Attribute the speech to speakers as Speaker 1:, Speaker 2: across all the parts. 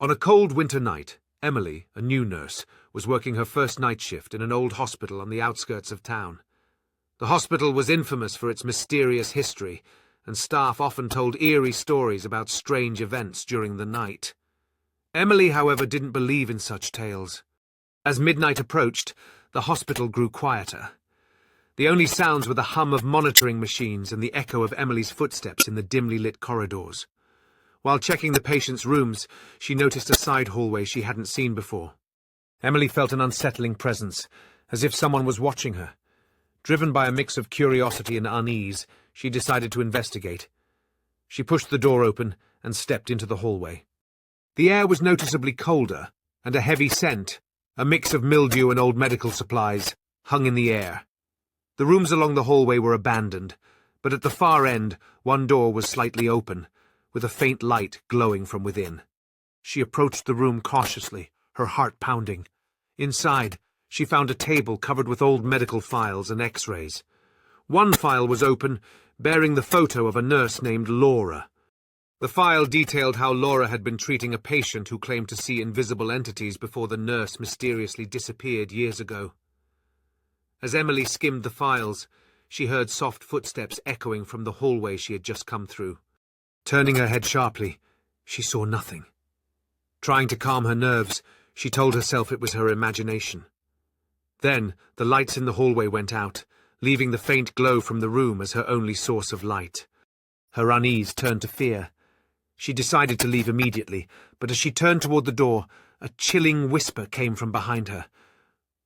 Speaker 1: On a cold winter night, Emily, a new nurse, was working her first night shift in an old hospital on the outskirts of town. The hospital was infamous for its mysterious history, and staff often told eerie stories about strange events during the night. Emily, however, didn't believe in such tales. As midnight approached, the hospital grew quieter. The only sounds were the hum of monitoring machines and the echo of Emily's footsteps in the dimly lit corridors. While checking the patients' rooms, she noticed a side hallway she hadn't seen before. Emily felt an unsettling presence, as if someone was watching her. Driven by a mix of curiosity and unease, she decided to investigate. She pushed the door open and stepped into the hallway. The air was noticeably colder, and a heavy scent, a mix of mildew and old medical supplies, hung in the air. The rooms along the hallway were abandoned, but at the far end, one door was slightly open, with a faint light glowing from within. She approached the room cautiously, her heart pounding. Inside, she found a table covered with old medical files and x-rays. One file was open, bearing the photo of a nurse named Laura. The file detailed how Laura had been treating a patient who claimed to see invisible entities before the nurse mysteriously disappeared years ago. As Emily skimmed the files, she heard soft footsteps echoing from the hallway she had just come through. Turning her head sharply, she saw nothing. Trying to calm her nerves, she told herself it was her imagination. Then, the lights in the hallway went out, leaving the faint glow from the room as her only source of light. Her unease turned to fear. She decided to leave immediately, but as she turned toward the door, a chilling whisper came from behind her.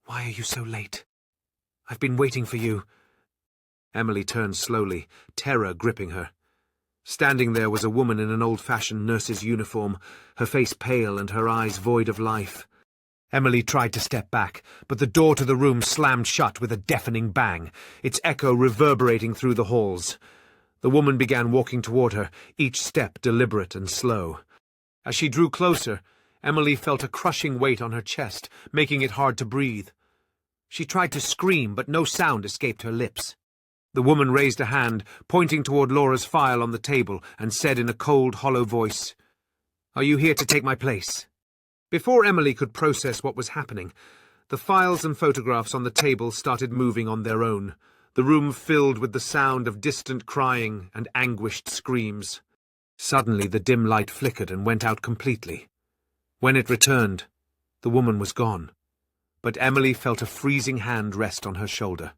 Speaker 1: "Why are you so late? I've been waiting for you." Emily turned slowly, terror gripping her. Standing there was a woman in an old-fashioned nurse's uniform, her face pale and her eyes void of life. Emily tried to step back, but the door to the room slammed shut with a deafening bang, its echo reverberating through the halls. The woman began walking toward her, each step deliberate and slow. As she drew closer, Emily felt a crushing weight on her chest, making it hard to breathe. She tried to scream, but no sound escaped her lips. The woman raised a hand, pointing toward Laura's file on the table, and said in a cold, hollow voice, "Are you here to take my place?" Before Emily could process what was happening, the files and photographs on the table started moving on their own, the room filled with the sound of distant crying and anguished screams. Suddenly the dim light flickered and went out completely. When it returned, the woman was gone, but Emily felt a freezing hand rest on her shoulder.